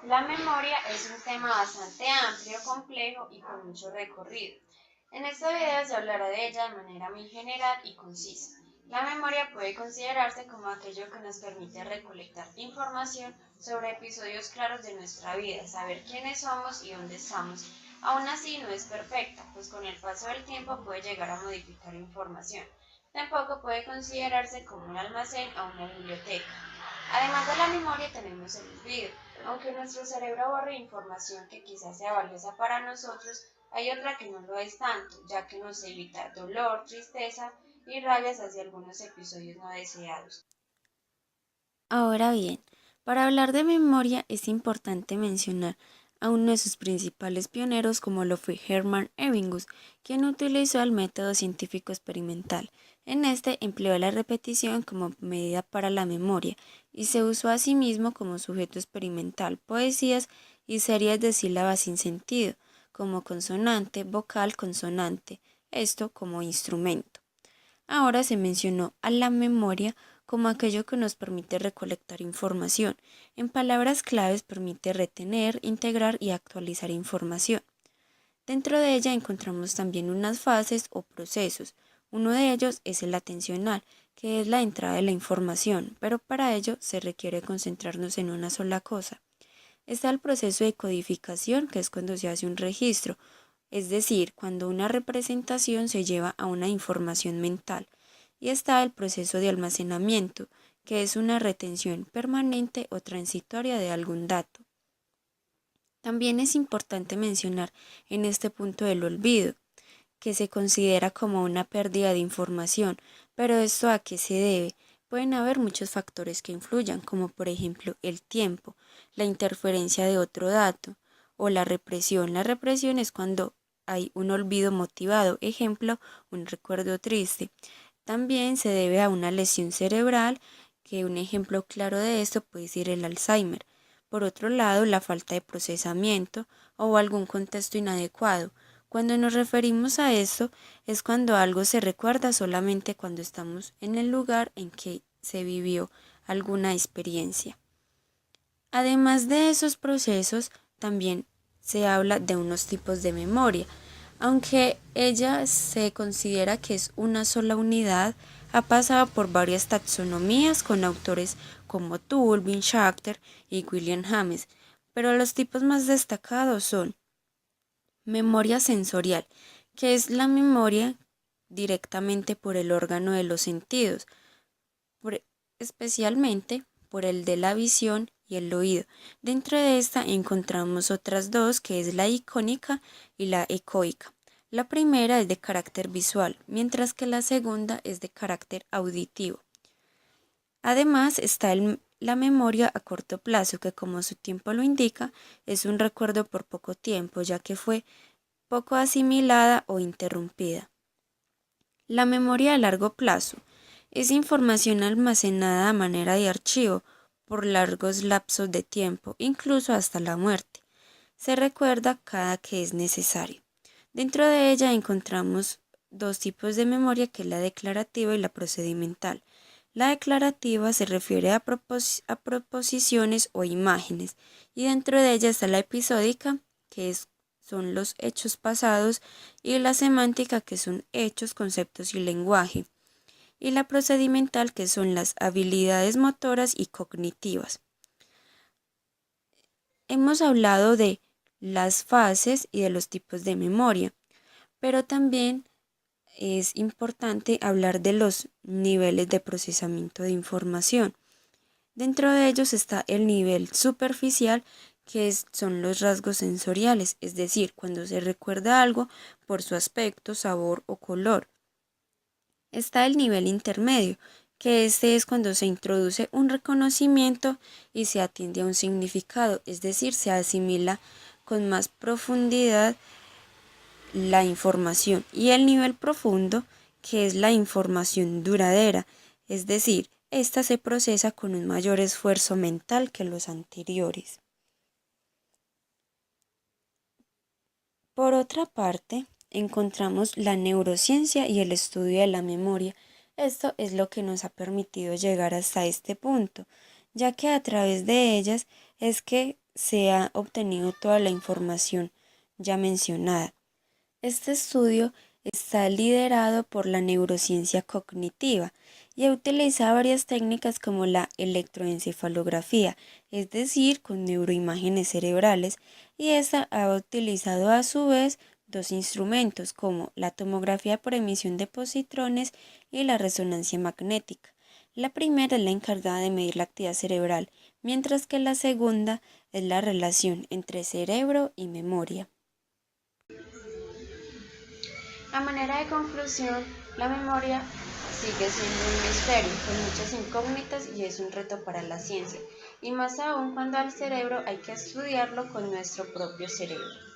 La memoria es un tema bastante amplio, complejo y con mucho recorrido. En este video se hablará de ella de manera muy general y concisa. La memoria puede considerarse como aquello que nos permite recolectar información sobre episodios claros de nuestra vida, saber quiénes somos y dónde estamos. Aún así no es perfecta, pues con el paso del tiempo puede llegar a modificar información. Tampoco puede considerarse como un almacén o una biblioteca. Además de la memoria tenemos el olvido. Aunque nuestro cerebro borre información que quizás sea valiosa para nosotros, hay otra que no lo es tanto, ya que nos evita dolor, tristeza y rabias hacia algunos episodios no deseados. Ahora bien, para hablar de memoria es importante mencionar a uno de sus principales pioneros como lo fue Hermann Ebbingus, quien utilizó el método científico experimental. En este empleó la repetición como medida para la memoria y se usó a sí mismo como sujeto experimental, poesías y series de sílabas sin sentido, como consonante, vocal, consonante, esto como instrumento. Ahora se mencionó a la memoria como aquello que nos permite recolectar información. En palabras claves permite retener, integrar y actualizar información. Dentro de ella encontramos también unas fases o procesos. Uno de ellos es el atencional, que es la entrada de la información, pero para ello se requiere concentrarnos en una sola cosa. Está el proceso de codificación, que es cuando se hace un registro, es decir, cuando una representación se lleva a una información mental. Y está el proceso de almacenamiento, que es una retención permanente o transitoria de algún dato. También es importante mencionar en este punto el olvido, que se considera como una pérdida de información, pero ¿esto a qué se debe? Pueden haber muchos factores que influyan, como por ejemplo el tiempo, la interferencia de otro dato o la represión. La represión es cuando hay un olvido motivado, ejemplo, un recuerdo triste. También se debe a una lesión cerebral, que un ejemplo claro de esto puede ser el Alzheimer. Por otro lado, la falta de procesamiento o algún contexto inadecuado. Cuando nos referimos a esto es cuando algo se recuerda solamente cuando estamos en el lugar en que se vivió alguna experiencia. Además de esos procesos, también se habla de unos tipos de memoria. Aunque ella se considera que es una sola unidad, ha pasado por varias taxonomías con autores como Tulvin, Schachter y William James, pero los tipos más destacados son memoria sensorial, que es la memoria directamente por el órgano de los sentidos, por- especialmente por el de la visión y el oído. Dentro de esta encontramos otras dos, que es la icónica y la ecoica. La primera es de carácter visual, mientras que la segunda es de carácter auditivo. Además está la memoria a corto plazo, que como su tiempo lo indica, es un recuerdo por poco tiempo, ya que fue poco asimilada o interrumpida. La memoria a largo plazo es información almacenada a manera de archivo por largos lapsos de tiempo, incluso hasta la muerte. Se recuerda cada que es necesario. Dentro de ella encontramos dos tipos de memoria, que es la declarativa y la procedimental. La declarativa se refiere a proposiciones o imágenes, y dentro de ella está la episódica, que son los hechos pasados, y la semántica, que son hechos, conceptos y lenguaje, y la procedimental, que son las habilidades motoras y cognitivas. Hemos hablado de las fases y de los tipos de memoria, pero también es importante hablar de los niveles de procesamiento de información. Dentro de ellos está el nivel superficial, que son los rasgos sensoriales, es decir, cuando se recuerda algo por su aspecto, sabor o color. Está el nivel intermedio, que este es cuando se introduce un reconocimiento y se atiende a un significado, es decir, se asimila con más profundidad la información. Y el nivel profundo, que es la información duradera, es decir, esta se procesa con un mayor esfuerzo mental que los anteriores. Por otra parte, encontramos la neurociencia y el estudio de la memoria. Esto es lo que nos ha permitido llegar hasta este punto, ya que a través de ellas es que se ha obtenido toda la información ya mencionada. Este estudio está liderado por la neurociencia cognitiva y ha utilizado varias técnicas como la electroencefalografía, es decir, con neuroimágenes cerebrales, y esta ha utilizado a su vez dos instrumentos como la tomografía por emisión de positrones y la resonancia magnética. La primera es la encargada de medir la actividad cerebral, mientras que la segunda es la relación entre cerebro y memoria. A manera de conclusión, la memoria sigue siendo un misterio con muchas incógnitas y es un reto para la ciencia, y más aún cuando al cerebro hay que estudiarlo con nuestro propio cerebro.